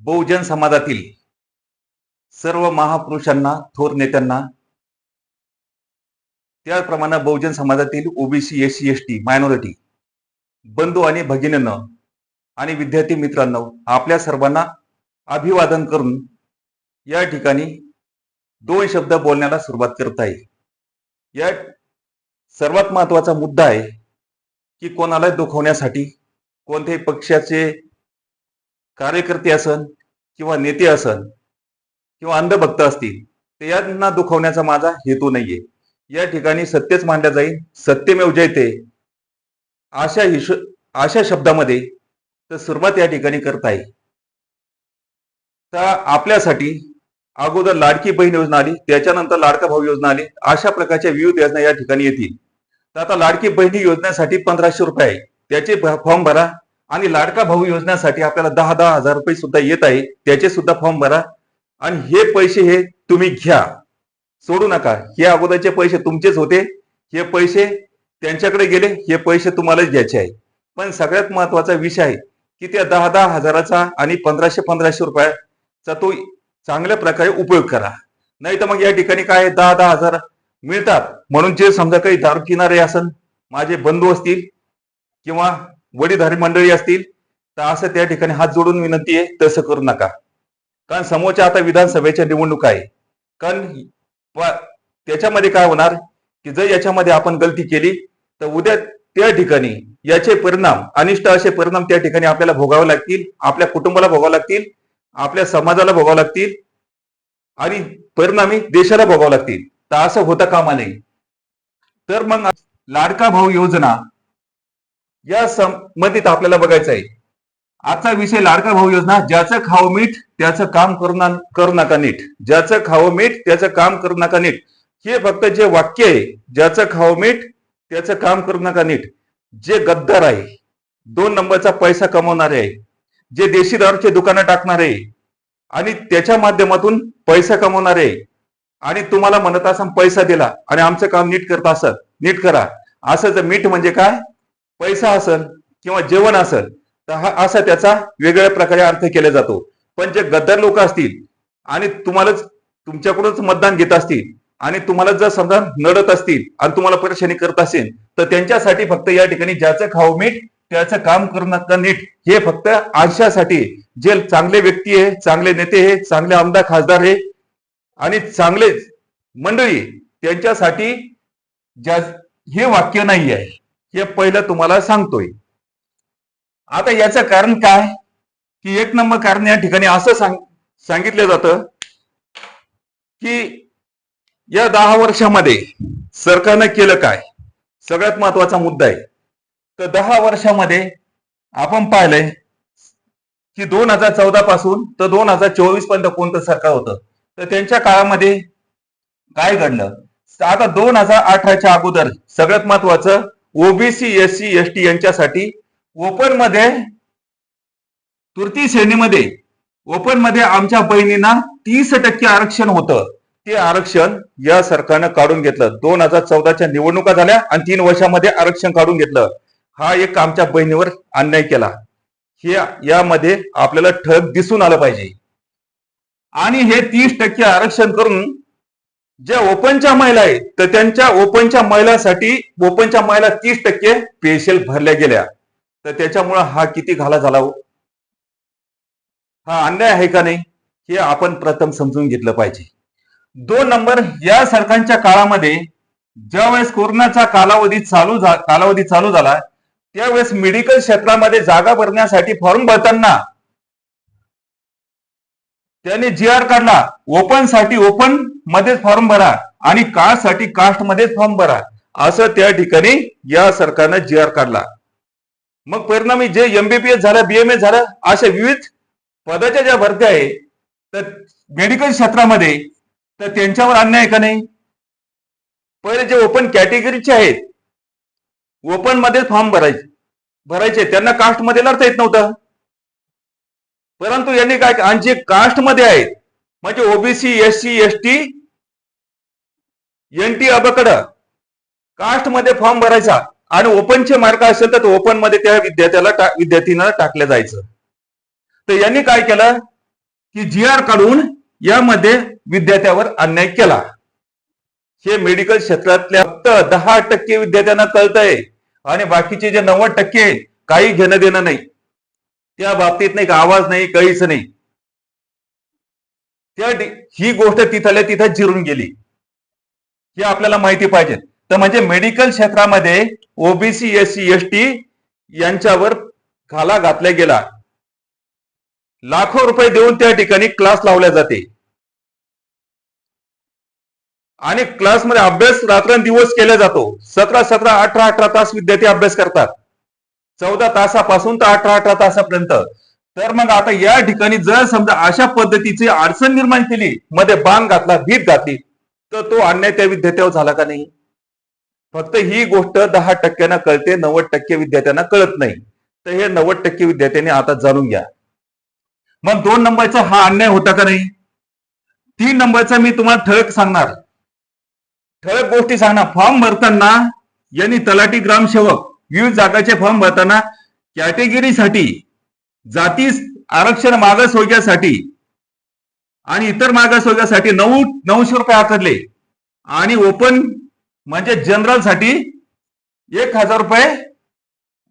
बहुजन समाजातील सर्व महापुरुषांना, थोर नेत्यांना, त्याप्रमाणे बहुजन समाजातील ओबीसी, एससी, एसटी, मायनॉरिटी बंधू आणि भगिनींनो आणि विद्यार्थी मित्रांनो, आपल्या सर्वांना अभिवादन करून या ठिकाणी दोन शब्द बोलण्याला सुरुवात करत आहे. या सर्वात महत्वाचा मुद्दा आहे की कोणाला दुखवण्यासाठी कोणत्याही पक्षाचे कार्यकर्ते असन किंवा नेते असन किंवा अंधभक्त असतील, ते यांना दुखवण्याचा माझा हेतू नाहीये. या ठिकाणी सत्यच मांडलं जाईल, सत्यमेव जयते अशा शब्दामध्ये तर सुरुवात या ठिकाणी करत आहे. तर आपल्यासाठी अगोदर लाडकी बहीण योजना आली, त्याच्यानंतर लाडका भाऊ योजना आली, अशा प्रकारच्या विविध योजना या ठिकाणी येतील. तर आता लाडकी बहिणी योजनेसाठी 1500 रुपये आहे, त्याचे फॉर्म भरा. आणि लाडका भाऊ योजनेसाठी आपल्याला 10,000 रुपये सुद्धा येत आहे, त्याचे सुद्धा फॉर्म भरा. आणि हे पैसे हे तुम्ही घ्या, सोडू नका. हे अगोदरचे पैसे तुमचेच होते, हे पैसे त्यांच्याकडे गेले, हे पैसे तुम्हालाच घ्यायचे आहे. पण सगळ्यात महत्वाचा विषय आहे की त्या 10,000 हजाराचा आणि 1500 रुपयाचा तो चांगल्या प्रकारे उपयोग करा. नाही तर मग या ठिकाणी काय 10,000 हजार मिळतात म्हणून जे समजा काही दारू पिणारे असन, माझे बंधू असतील किंवा वडीलधारी मंडळी असतील, तर असं त्या ठिकाणी हात जोडून विनंती आहे, तसं करू नका. कारण समोरच्या आता विधानसभेच्या निवडणूक आहे. कारण त्याच्यामध्ये काय होणार की जर याच्यामध्ये आपण गलती केली तर उद्या त्या ठिकाणी याचे परिणाम, अनिष्ट असे परिणाम त्या ठिकाणी आपल्याला भोगावे लागतील, आपल्या कुटुंबाला भोगावे लागतील, आपल्या समाजाला भोगावे लागतील आणि परिणामी देशाला भोगावे लागतील. तर असं होता कामा नये. तर मग लाडका भाऊ योजना या संबंधित आपल्याला बघायचं आहे. आजचा विषय लाडका भाऊ योजना. ज्याचं खावं मीठ त्याचं काम करू नका नीट. ज्याचं खावं मीठ त्याचं काम करू नका नीट, हे फक्त जे वाक्य आहे, ज्याचं खावं मीठ त्याचं काम करू नका नीट, जे गद्दार आहे, 2 नंबरचा पैसा कमवणारे आहे, जे देशी दारूचे दुकानं टाकणारे आणि त्याच्या माध्यमातून पैसा कमवणारे आणि तुम्हाला म्हणत असं पैसा दिला आणि आमचं काम नीट करत असत, नीट करा. असं जर मीठ म्हणजे काय, पैसा असेल किंवा जेवण असेल तर हा असा त्याचा वेगळ्या प्रकारे अर्थ केला जातो. पण जे गद्दार लोक असतील आणि तुम्हालाच तुमच्याकडूनच मतदान घेत असतील आणि तुम्हाला जर समजा नडत असतील आणि तुम्हाला परेशानी करत असेल, तर त्यांच्यासाठी फक्त या ठिकाणी ज्याचं खावं मीठ त्याचं काम करू नका नीट, हे फक्त आयुष्यासाठी जे चांगले व्यक्ती आहे, चांगले नेते आहे, चांगले आमदार खासदार आहे आणि चांगले मंडळी, त्यांच्यासाठी हे वाक्य नाही आहे. हे पहिलं तुम्हाला सांगतोय. आता याचं कारण काय की 1 नंबर कारण या ठिकाणी असं सांगितलं जातं की या 10 वर्षामध्ये सरकारनं केलं काय. सगळ्यात महत्वाचा मुद्दा आहे. तर 10 वर्षामध्ये आपण पाहिलंय की 2014 पासून तर 2024 पर्यंत कोणतं सरकार होतं, तर त्यांच्या काळामध्ये काय घडलं. आता 2018च्या अगोदर सगळ्यात महत्वाचं ओबीसी, एससी, एसटी यांच्यासाठी ओपन मध्ये, तृतीय श्रेणीमध्ये ओपन मध्ये आमच्या बहिणींना 30% आरक्षण होतं. ते आरक्षण या सरकारनं काढून घेतलं. 2014च्या निवडणुका झाल्या आणि 3 वर्षामध्ये आरक्षण काढून घेतलं. हा एक आमच्या बहिणीवर अन्याय केला. हे यामध्ये आपल्याला ठळक दिसून आलं पाहिजे. आणि हे 30% आरक्षण करून ज्या ओपनच्या महिला आहेत तर त्यांच्या ओपनच्या महिलांसाठी ओपनच्या महिला 30% स्पेशल भरल्या गेल्या. तर त्याच्यामुळे हा किती घाला झाला हो, हा अन्याय आहे का नाही, हे आपण प्रथम समजून घेतलं पाहिजे. 2 नंबर, या सरकारच्या काळामध्ये ज्यावेळेस कोरोनाचा कालावधी चालू झाला त्यावेळेस मेडिकल क्षेत्रामध्ये जागा भरण्यासाठी फॉर्म भरताना त्याने GR काढला. ओपन साठी ओपन मध्येच फॉर्म भरा आणि कास्ट साठी कास्ट मध्येच फॉर्म भरा, असं त्या ठिकाणी या सरकारनं GR काढला. मग परिणामी जे MBBS झालं, BMS झालं, अशा विविध पदाच्या ज्या भरत्या आहे तर मेडिकल क्षेत्रामध्ये, तर त्यांच्यावर अन्याय का नाही. पहिले जे ओपन कॅटेगरीचे आहेत, ओपन मध्ये फॉर्म भरायचे त्यांना कास्ट मध्ये लढता येत नव्हतं. परंतु यांनी काय, आणि जे कास्ट मध्ये आहेत म्हणजे ओबीसी, एससी, एसटी, NT अबकड कास्ट मध्ये फॉर्म भरायचा आणि ओपनचे मार्क असेल तर ओपन मध्ये त्या विद्यार्थ्याला विद्यार्थींना टाकलं जायचं. तर यांनी काय केलं, की GR काढून यामध्ये विद्यार्थ्यावर अन्याय केला. हे मेडिकल क्षेत्रातल्या फक्त 10% विद्यार्थ्यांना कळतंय आणि बाकीचे जे 90% काही घेणं देणं नाही. त्या बाबतीत नाही का आवाज नाही, काहीच नाही. ही गोष्ट तिथल्या तिथं जिरून गेली. हे आपल्याला माहिती पाहिजे. तर म्हणजे मेडिकल क्षेत्रामध्ये ओबीसी, SC, ST यांच्यावर घाला घातला गेला. लाखो रुपये देऊन त्या ठिकाणी क्लास लावल्या जाते आणि क्लासमध्ये अभ्यास रात्रंदिवस केला जातो. 17-17, 18-18 तास विद्यार्थी अभ्यास करतात. 14 तासापासून तर 18-18 तासापर्यंत. तर मग आता या ठिकाणी जर समजा अशा पद्धतीची अडचण निर्माण केली, मध्ये बाण घातला, भीत घातली, तर तो अन्याय त्या विद्यार्थ्यावर झाला का नाही? फक्त ही गोष्ट 10% कळते, 90% विद्यार्थ्यांना कळत नाही. तर हे 90% विद्यार्थ्यांनी आता जाणून घ्या. मग 2 नंबरचा हा अन्याय होता का नाही? 3 नंबरचा मी तुम्हाला ठळक सांगणार, ठळक गोष्टी सांगणार. फॉर्म भरताना यांनी तलाठी, ग्रामसेवक विविध जागाचे फॉर्म भरताना कॅटेगरीसाठी, जाती आरक्षण मागासवर्गीयासाठी आणि इतर मागासवर्गीयासाठी 900 रुपये आकारले आणि ओपन म्हणजे जनरल साठी 1000 रुपये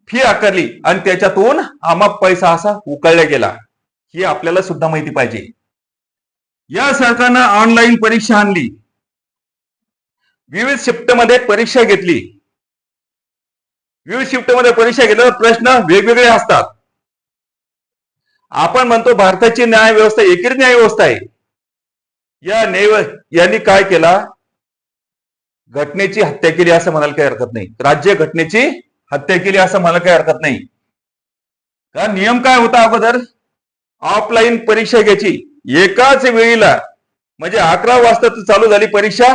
फी आकारली आणि त्याच्यातून अमाप पैसा असा उकळला गेला. ही आपल्याला सुद्धा माहिती पाहिजे. या सरकारनं ऑनलाईन परीक्षा आणली, विविध शिफ्टमध्ये परीक्षा घेतली. विविध शिफ्टमध्ये परीक्षा घेतल्यावर प्रश्न वेगवेगळे असतात. आपण म्हणतो भारताची न्याय व्यवस्था एकेरी न्याय व्यवस्था आहे. यांनी काय केला? घटनेची हत्या केली असं म्हणायला काही हरकत नाही. राज्य घटनेची हत्या केली असं म्हणायला काही हरकत नाही. का नियम काय होता अगोदर? ऑफलाईन परीक्षा घ्यायची एकाच वेळीला, म्हणजे 11 वाजता चालू झाली परीक्षा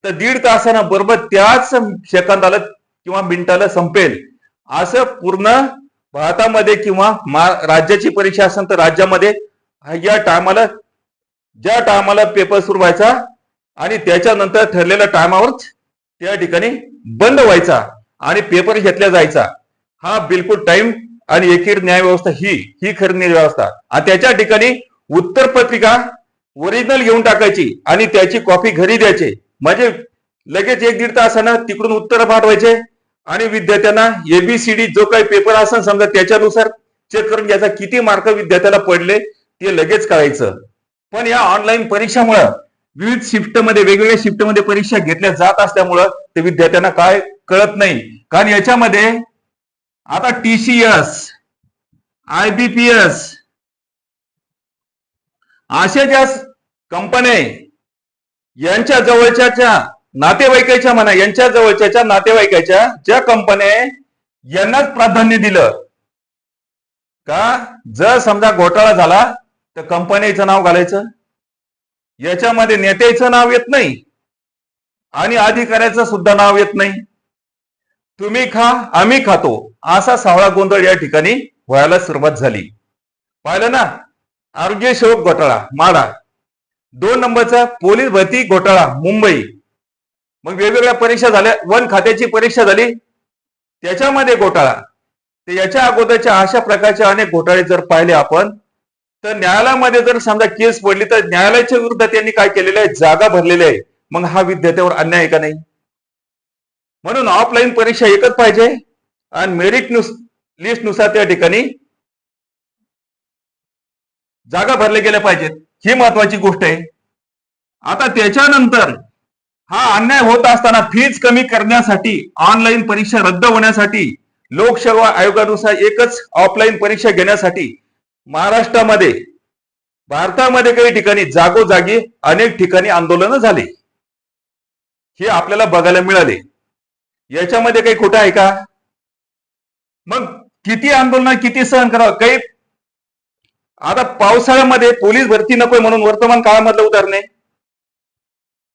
तर 1.5 तासानं बरोबर त्याच सेकंदाला किंवा मिनिटाला संपेल. असं पूर्ण भारतामध्ये किंवा राज्याची परीक्षा असेल तर राज्यामध्ये या टायमाला, ज्या टायमाला पेपर सुरू व्हायचा आणि त्याच्यानंतर ठरलेल्या टायमावर त्या ठिकाणी बंद व्हायचा आणि पेपर घेतला जायचा. हा बिलकुल टाइम आणि एकेरी न्याय व्यवस्था ही खरी न्याय व्यवस्था. आणि त्याच्या ठिकाणी उत्तर पत्रिका ओरिजिनल घेऊन टाकायची आणि त्याची कॉपी घरी द्यायची, म्हणजे लगेच 1-1.5 तासानं तिकडून उत्तर पाठवायचे आणि विद्यार्थ्यांना ABCD जो काही पेपर असेल समजा त्याच्यानुसार चेक करून घ्यायचा, किती मार्क विद्यार्थ्याला पडले ते लगेच कळायचं. पण या ऑनलाईन परीक्षामुळे विविध शिफ्टमध्ये, वेगवेगळ्या शिफ्टमध्ये परीक्षा घेतल्या जात असल्यामुळं ते विद्यार्थ्यांना काय कळत नाही. कारण याच्यामध्ये आता TCS, IBPS अशा ज्या कंपन्या यांच्या जवळच्या नातेवाईकाच्या म्हणा, यांच्या जवळच्या नातेवाईकाच्या ज्या कंपन्या यांनाच प्राधान्य दिलं. का जर समजा घोटाळा झाला तर कंपनीचं नाव घालायचं, याच्यामध्ये नेत्याचं नाव येत नाही आणि अधिकाऱ्याचं सुद्धा नाव येत नाही. तुम्ही खा आम्ही खातो असा सावळा गोंधळ या ठिकाणी व्हायला सुरुवात झाली. पाहिलं ना, आरोग्य सेवक घोटाळा माडा. 2 नंबरचा पोलीस भरती घोटाळा मुंबई. मग वेगवेगळ्या परीक्षा झाल्या, वन खात्याची परीक्षा झाली त्याच्यामध्ये घोटाळा. तर याच्या अगोदरच्या अशा प्रकारचे अनेक घोटाळे जर पाहिले आपण, तर न्यायालयामध्ये जर समजा केस पडली तर न्यायालयाच्या विरुद्ध त्यांनी काय केलेलं आहे? जागा भरलेल्या आहे. मग हा विद्यार्थ्यावर अन्याय आहे का नाही? म्हणून ऑफलाईन परीक्षा एकच पाहिजे आणि मेरिट लिस्ट नुसार त्या ठिकाणी जागा भरल्या गेल्या पाहिजेत. ही महत्वाची गोष्ट आहे. आता त्याच्यानंतर हा अन्याय होत असताना फीज कमी करण्यासाठी, ऑनलाईन परीक्षा रद्द होण्यासाठी, लोकसेवा आयोगानुसार एकच ऑफलाईन परीक्षा घेण्यासाठी महाराष्ट्रामध्ये, भारतामध्ये काही ठिकाणी जागोजागी अनेक ठिकाणी आंदोलन झाले. हे आपल्याला बघायला मिळाले. याच्यामध्ये काही खोटं आहे का? मग किती आंदोलन, किती सहन करावं? काही आता पावसाळ्यामध्ये पोलीस भरती नकोय म्हणून वर्तमान काळामधलं उदाहरण आहे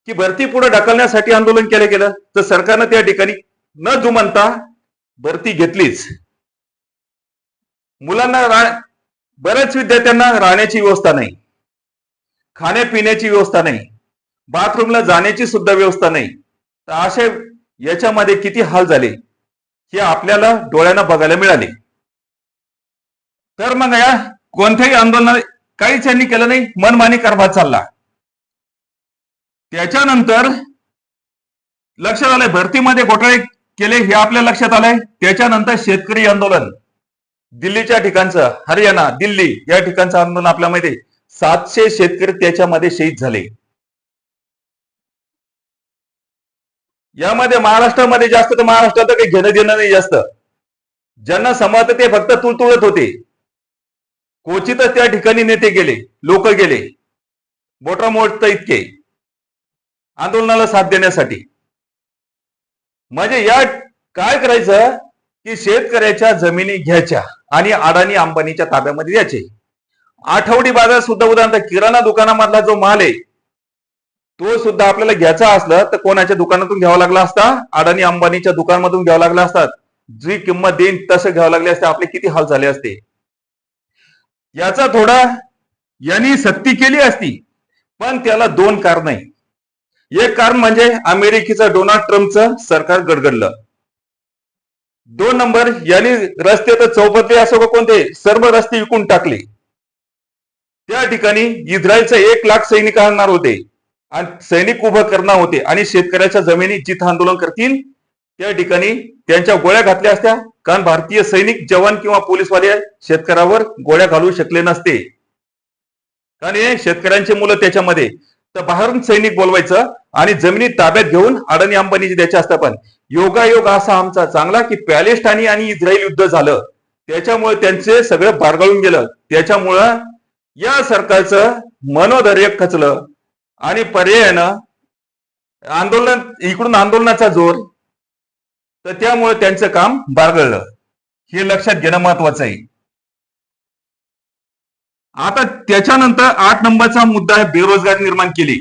की भरती पुढे ढकलण्यासाठी आंदोलन केलं गेलं, तर सरकारनं त्या ठिकाणी न जुमानता भरती घेतलीच. मुलांना बऱ्याच विद्यार्थ्यांना राहण्याची व्यवस्था नाही, खाण्यापिण्याची व्यवस्था नाही, बाथरूमला जाण्याची सुद्धा व्यवस्था नाही. तर अशा याच्यामध्ये किती हाल झाले हे आपल्याला डोळ्यांना बघायला मिळाले. तर मग या कोणत्याही आंदोलनाला काहीच यांनी केलं नाही, मनमानी कारभार चालला. त्याच्यानंतर लक्षात आलंय भरतीमध्ये घोटाळे केले हे आपल्या लक्षात आलंय. त्याच्यानंतर शेतकरी आंदोलन दिल्लीच्या ठिकाणचं, हरियाणा दिल्ली या ठिकाणचं आंदोलन आपल्या माहिती आहे. 700 शेतकरी त्याच्यामध्ये शहीद झाले. यामध्ये महाराष्ट्रामध्ये जास्त तर महाराष्ट्रात काही घेणं देणं नाही जास्त. ज्यांना समजत ते फक्त तुळतुळत होते. क्वचितच त्या ठिकाणी नेते गेले, लोक गेले, बोटा मोडत इतके आंदोलनाला साथ देण्यासाठी. म्हणजे या काय करायचं की शेतकऱ्याच्या जमिनी घ्यायच्या आणि अडाणी अंबानीच्या ताब्यामध्ये द्यायचे. आठवडी बाजार सुद्धा उदाहरण किराणा दुकानामधला जो माल आहे तो सुद्धा आपल्याला घ्यायचा असला तर कोणाच्या दुकानातून घ्यावा लागला असता, अडाणी अंबानीच्या दुकानामधून घ्यावा लागला असतात. जी किंमत देईन तसं घ्यावं लागले असते, आपले किती हाल झाले असते. याचा थोडा यांनी सक्ती केली असती, पण त्याला 2 कारण आहे. एक कारण म्हणजे अमेरिकेचं डोनाल्ड ट्रम्पचं सरकार गडगडलं. 2 नंबर यांनी रस्ते तर चौपदरी असो का कोणते सर्व रस्ते विकून टाकले. त्या ठिकाणी इस्रायलचे 1 लाख सैनिक आणणार होते आणि सैनिक उभं करणार होते आणि शेतकऱ्याच्या जमिनी जिथं आंदोलन करतील त्या ठिकाणी त्यांच्या गोळ्या घातल्या असत्या. कारण भारतीय सैनिक जवान किंवा पोलीसवाले शेतकऱ्यावर गोळ्या घालू शकले नसते, कारण हे शेतकऱ्यांची मुलं त्याच्यामध्ये. तर बाहेरून सैनिक बोलवायचं आणि जमिनी ताब्यात घेऊन अडाणी अंबानीचे द्यायचे असतात. पण योगायोग असा आमचा चांगला की पॅलेस्टाईन आणि इस्रायल युद्ध झालं, त्याच्यामुळे त्यांचे सगळं बारगळून गेलं. त्याच्यामुळं या सरकारचं मनोधैर्य खचलं आणि पर्यायानं आंदोलन इकडून आंदोलनाचा जोर, तर त्यामुळे त्यांचं काम बारगळलं. हे लक्षात घेणं महत्वाचं आहे. आता त्याच्यानंतर 8 नंबरचा मुद्दा आहे बेरोजगारी निर्माण केली.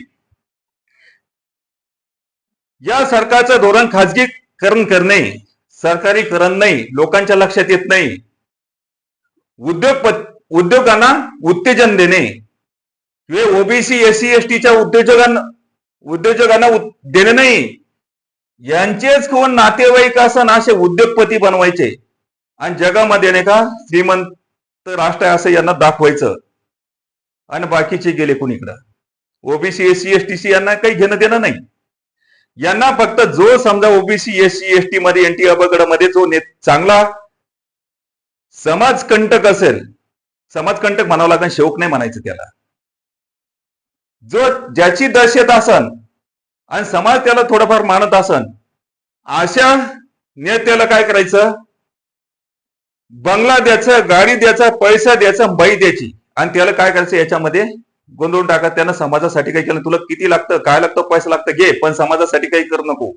या सरकारचं धोरण खाजगीकरण करणे, सरकारीकरण नाही, लोकांच्या लक्षात येत नाही. उद्योगांना उत्तेजन देणे, ओबीसी एससी एसटीच्या उद्योजकांना देणे नाही, यांचेच कोण नातेवाईक असं असे उद्योगपती बनवायचे आणि जगामध्ये नाही का श्रीमंत राष्ट्र असं यांना दाखवायचं आणि बाकीचे गेले कुणीकडं. ओबीसी एससी एसटी यांना काही घेणं देणं नाही. यांना फक्त जो समजा ओबीसी एससी एसटी मध्ये एनटी मध्ये जो चांगला समाजकंटक असेल, समाजकंटक म्हणावं लागेल, शौक नाही म्हणायचं त्याला, जो ज्याची दहशत असन आणि समाज त्याला थोडंफार मानत असन, अशा नेत्याला काय करायचं, बंगला द्यायचं, गाडी द्यायचं, पैसा द्यायचा, बाई द्यायची आणि त्याला काय करायचं याच्यामध्ये गोंधळून टाका. त्यांना समाजासाठी काही केलं, तुला किती लागतं, काय लागतं, पैसा लागतं घे, पण समाजासाठी काही करू नको.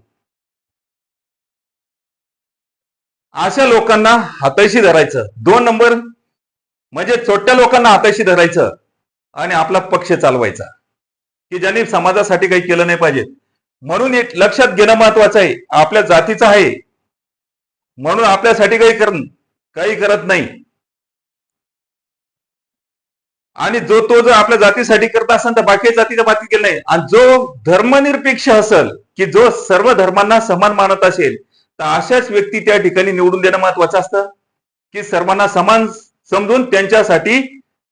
अशा लोकांना हाताशी धरायचं. 2 नंबर म्हणजे छोट्या लोकांना हाताशी धरायचं आणि आपला पक्ष चालवायचा की ज्यांनी समाजासाठी काही केलं नाही पाहिजे. म्हणून एक लक्षात घेणं महत्वाचं आहे, आपल्या जातीचं आहे म्हणून आपल्यासाठी काही करत नाही. आणि तो जर आपल्या जातीसाठी करत असेल तर बाकी जातीच्या बाबतीत केलं नाही. आणि जो धर्मनिरपेक्ष असेल की जो सर्व धर्मांना समान मानत असेल तर अशाच व्यक्ती त्या ठिकाणी निवडून देणं महत्वाचं असतं की सर्वांना समान समजून त्यांच्यासाठी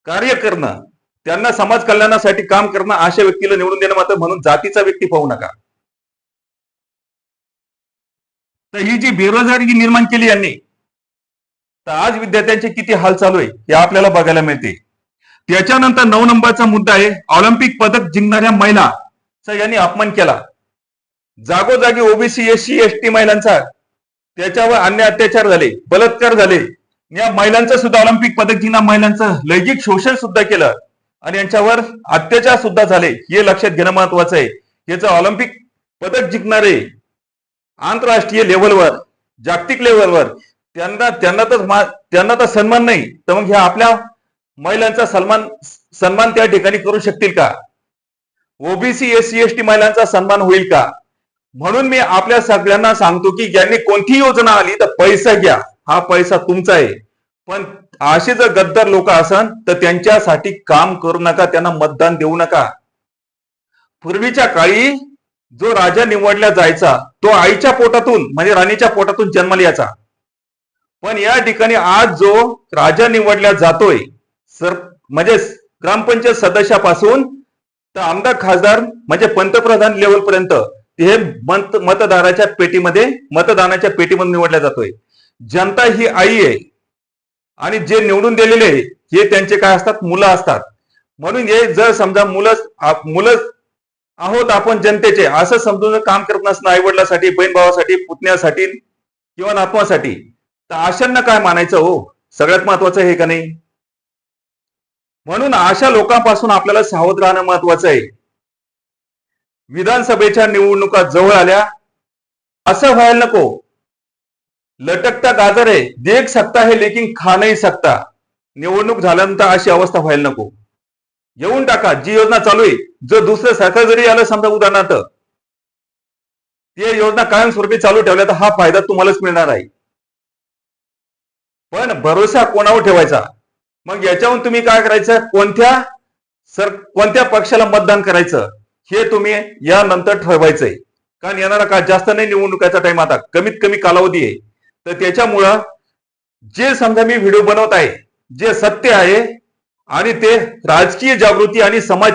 कार्य करणं, त्यांना समाज कल्याणासाठी काम करणं, अशा व्यक्तीला निवडून देणं महत्वाचं. म्हणून जातीचा व्यक्ती पाहू नका. तर ही जी बेरोजगारी निर्माण केली यांनी, तर आज विद्यार्थ्यांचे किती हाल चालू आहे हे आपल्याला बघायला मिळते. त्याच्यानंतर 9 नंबरचा मुद्दा आहे ऑलिम्पिक पदक जिंकणाऱ्या महिलाचा यांनी अपमान केला. जागोजागी ओबीसी एससी एसटी महिलांचा त्याच्यावर अन्याय अत्याचार झाले, बलात्कार झाले. या महिलांचं सुद्धा ऑलिम्पिक पदक जिंकणाऱ्या महिलांचं लैंगिक शोषण सुद्धा केलं आणि यांच्यावर अत्याचार सुद्धा झाले. हे लक्षात घेणं महत्वाचं आहे. याचं ऑलिम्पिक पदक जिंकणारे आंतरराष्ट्रीय लेव्हलवर, जागतिक लेव्हलवर त्यांना तर सन्मान नाही, तर मग ह्या आपल्या महिलांचा सन्मान त्या ठिकाणी करू शकतील का? ओबीसी एससी एसटी महिलांचा सन्मान होईल का? म्हणून मी आपल्या सगळ्यांना सांगतो की ज्यांनी कोणती योजना आली तर पैसा घ्या, हा पैसा तुमचा आहे. पण असे जर गद्दार लोक असन तर त्यांच्यासाठी काम करू नका, त्यांना मतदान देऊ नका. पूर्वीच्या काळी जो राजा निवडला जायचा तो आईच्या पोटातून म्हणजे राणीच्या पोटातून जन्माला यायचा. पण या ठिकाणी आज जो राजा निवडला जातोय म्हणजे ग्रामपंचायत सदस्यापासून तर आमदार खासदार म्हणजे पंतप्रधान लेवल पर्यंत हे मतदानाच्या पेटीमध्ये निवडला जातोय. जनता ही आई आहे आणि जे निवडून दिलेले हे त्यांचे काय असतात, मुलं असतात. म्हणून हे जर समजा मुलं आहोत आपण जनतेचे असं समजून काम करत नसणं, आई वडिलांसाठी, बहीण भावासाठी, पुतण्यासाठी किंवा नातवासाठी, तर अशांना काय मानायचं हो? सगळ्यात महत्वाचं हे का नाही? म्हणून अशा लोकांपासून आपल्याला सावध राहणं महत्वाचं आहे. विधानसभेच्या निवडणुका जवळ आल्या असं व्हायला नको. लटकता गाजर आहे, देख सकता है लेकिन खा नहीं सकता. निवडणूक झाल्यानंतर अशी अवस्था व्हायला नको. येऊन टाका जी योजना चालू आहे. जर दुसरं सरकार जरी आलं समजा उदाहरणार्थ, ते योजना कायमस्वरूपी चालू ठेवल्या तर हा फायदा तुम्हालाच मिळणार आहे. पण भरोसा कोणावर ठेवायचा? मग याच्यावरून तुम्ही काय करायचं, कोणत्या पक्षाला मतदान करायचं हे तुम्ही यानंतर ठरवायचंय. कारण येणारा का जास्त नाही निवडणुकीचा टाइम, आता कमीत कमी कालावधी आहे. तर त्याच्यामुळं जे समजा मी व्हिडिओ बनवत आहे, जे सत्य आहे आणि ते राजकीय जागृती आणि समाज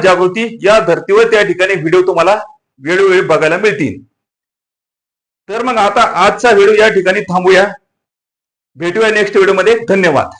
जागृती या धर्तीवर त्या ठिकाणी व्हिडिओ तुम्हाला वेळोवेळी बघायला मिळतील. तर मग आता आजचा व्हिडिओ या ठिकाणी थांबूया. भेटूया नेक्स्ट व्हिडिओमध्ये. धन्यवाद.